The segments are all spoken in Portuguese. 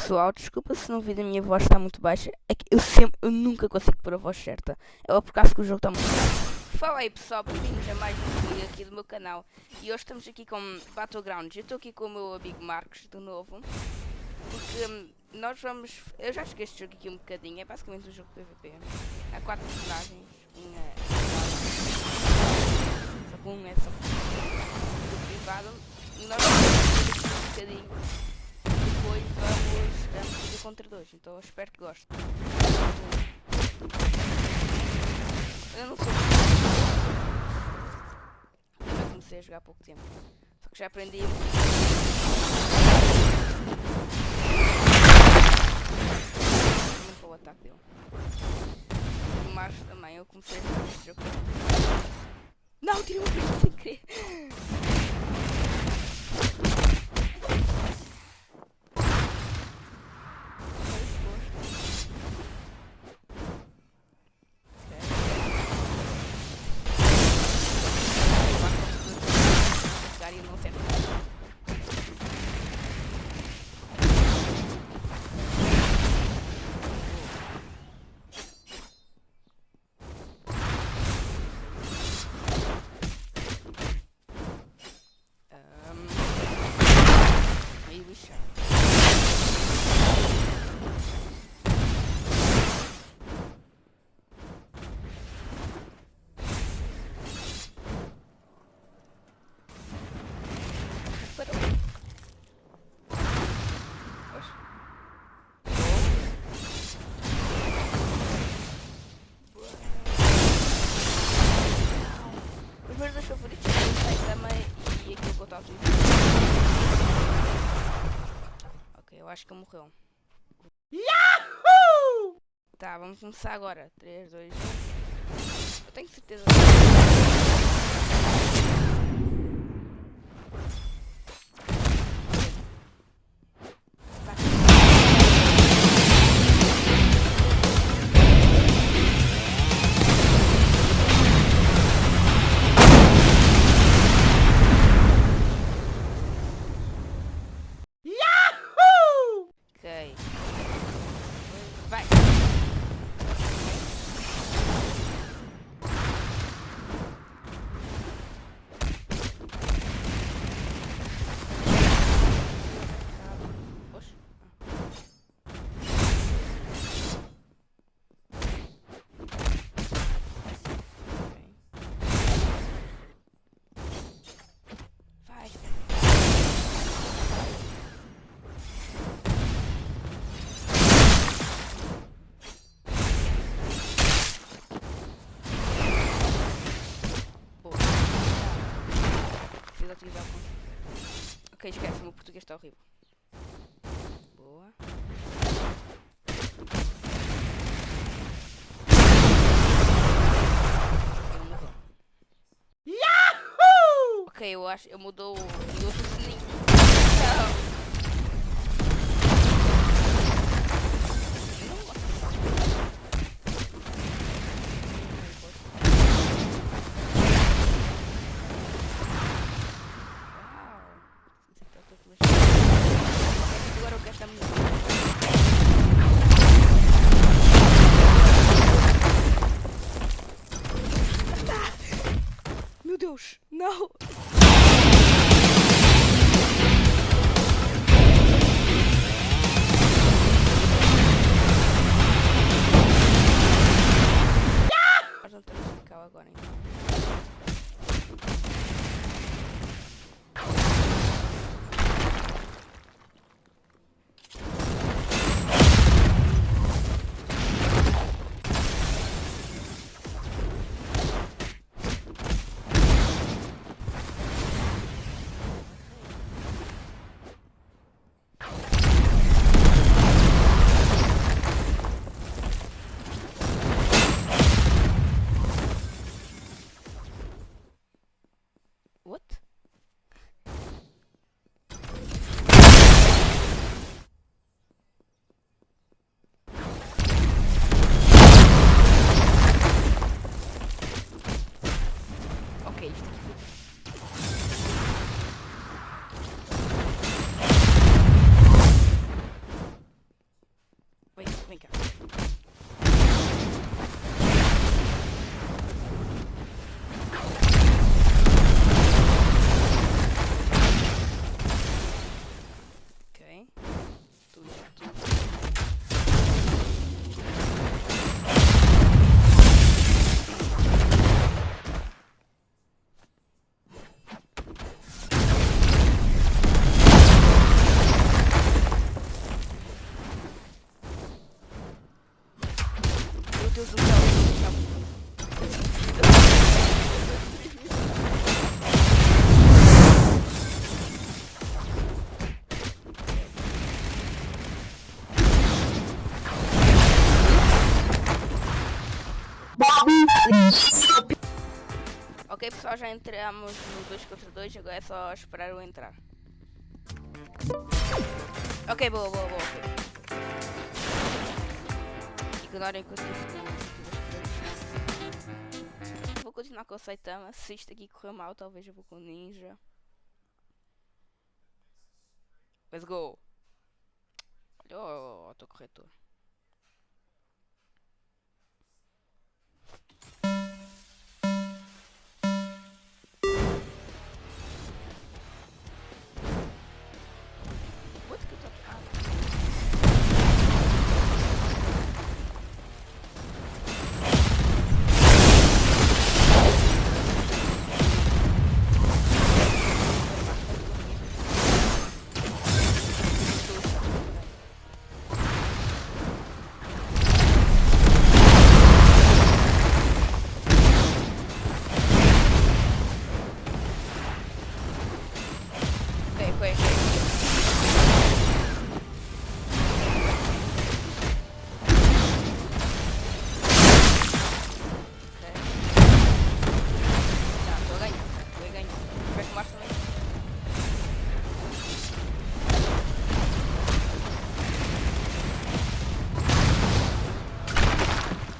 pessoal, desculpa se no vídeo a minha voz está muito baixa. É que eu nunca consigo pôr a voz certa. É por causa que o jogo está muito baixa. Fala aí pessoal, bem-vindos a mais um vídeo aqui do meu canal. E hoje estamos aqui com Battlegrounds. Eu estou aqui com o meu amigo Marcos, de novo. Porque nós vamos... Eu já joguei este jogo aqui um bocadinho. É basicamente um jogo de PvP. Há 4 personagens. Um é... Só que um é só privado. E nós vamos fazer um bocadinho. Depois vamos fazer contra 2, então eu espero que gostem. Eu não sou. Eu comecei a jogar há pouco tempo. Só que já aprendi. Muito para o ataque dele. Mas também eu comecei a jogar este jogo. Não, tirei uma coisa sem querer. Os meus dois favoritos são o Saitama e aquele que eu estava a dizer. Ok, eu acho que ele morreu. Yahoo! Tá, vamos começar agora. 3, 2, 1. Eu tenho certeza. Ok. Vai. Oxe. Vai. Utilizar o ponto. Ok, esquece, o meu português está horrível. Boa. Ele morreu. Yahoo! Ok, eu acho. Eu mudou o sininho. Não. Agora eu quero esta música. Meu Deus, não! Deus do céu. Ok, pessoal, já entramos no 2 contra 2, agora é só esperar eu entrar. Ok, boa. Ok. Ignorem que eu vou continuar com o Saitama. Se isto aqui correr mal, talvez eu vou com o Ninja. Let's go. Olha o autocorretor.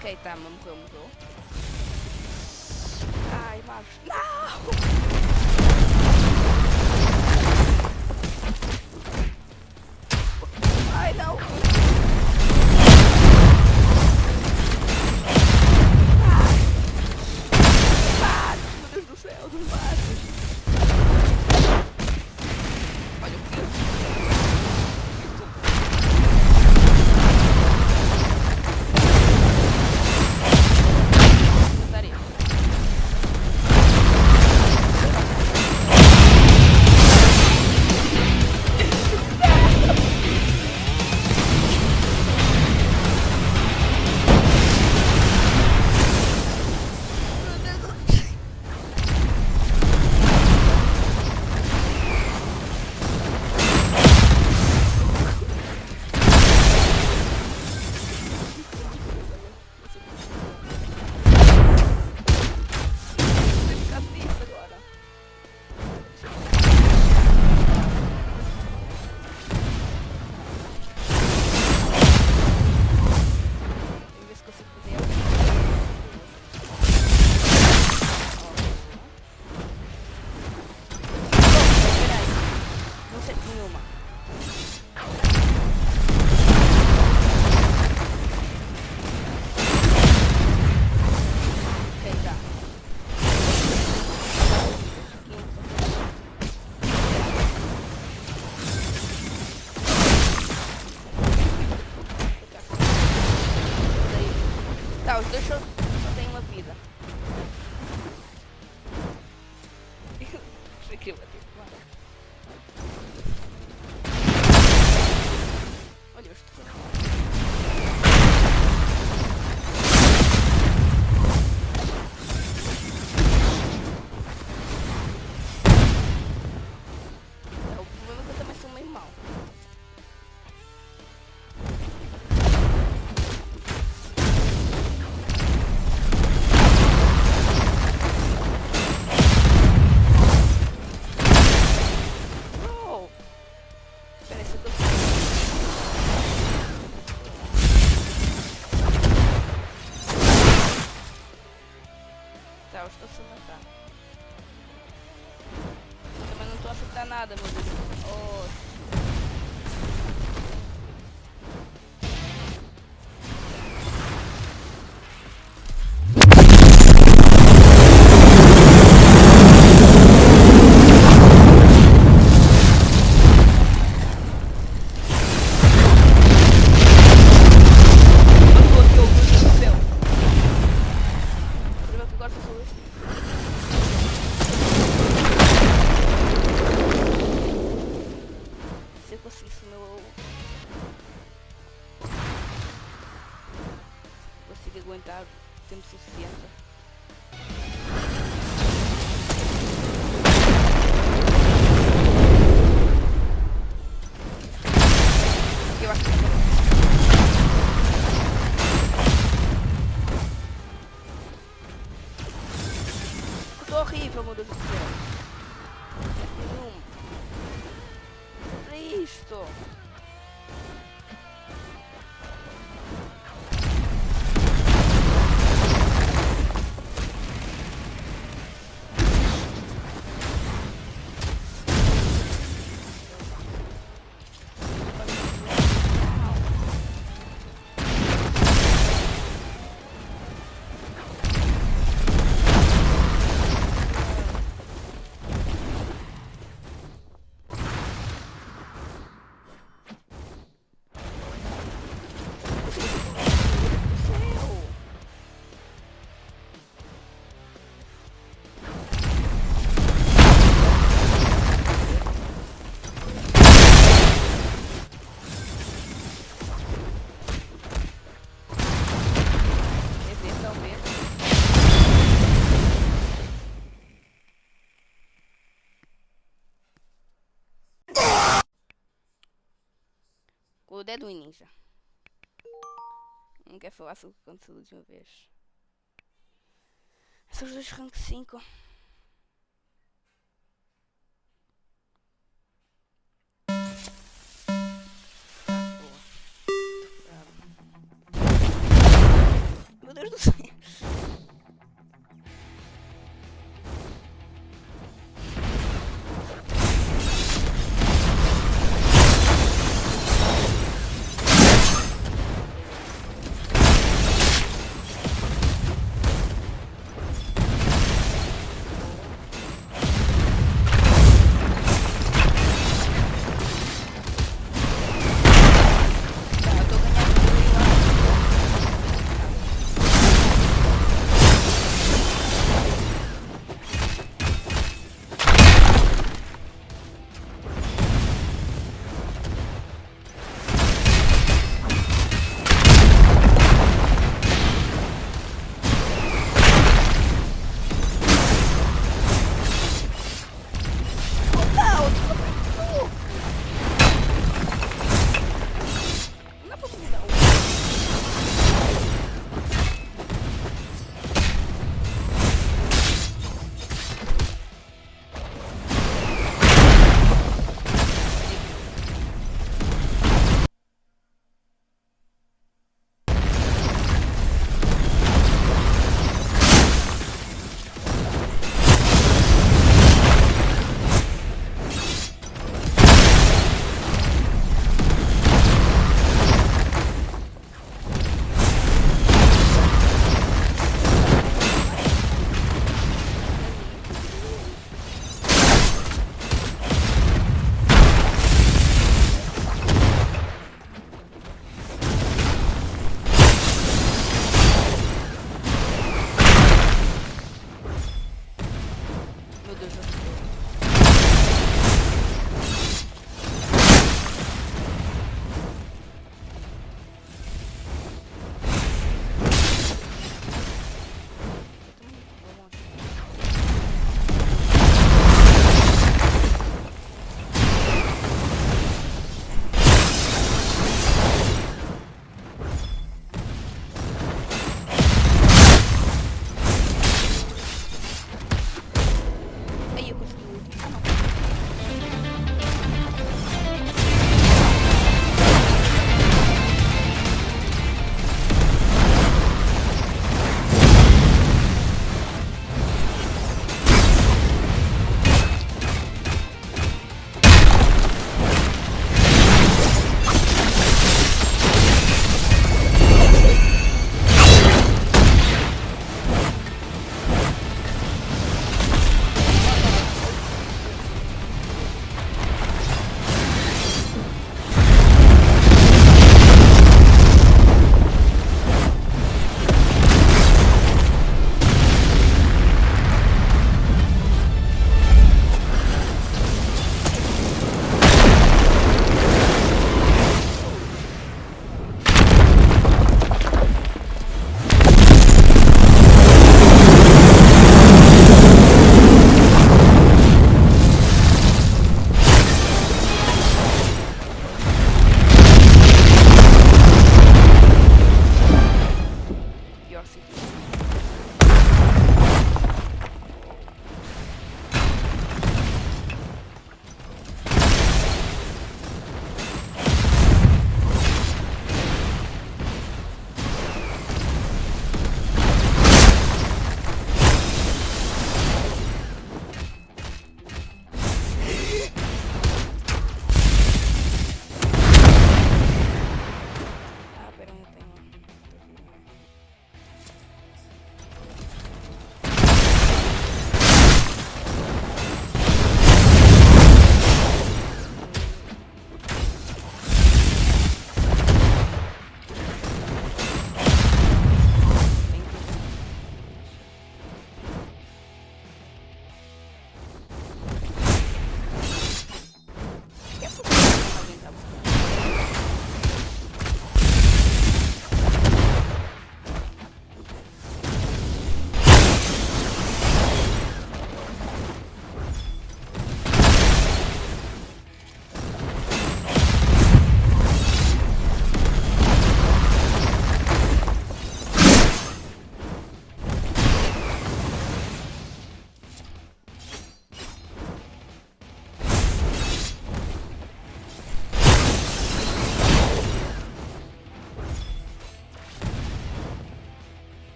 Ok, tá, morreu. Ai, Marcos. Não! Ai, não! Marcos, meu Deus do céu, não Marcos. Olha o que Tá, os dois só têm uma vida. Isso aqui eu vou ter que matar. Olha, eu estou o problema é que eu também sou meio mau. Tá, eu estou sem matar. Eu também não estou a acertar nada, meu Deus. Oh. aguentar tempo suficiente. Eu acho que ficou horrível, meu Deus do céu. Para isto. Com o Dead Ninja. Não quer falar sobre o que aconteceu da última vez. São os dois rank 5.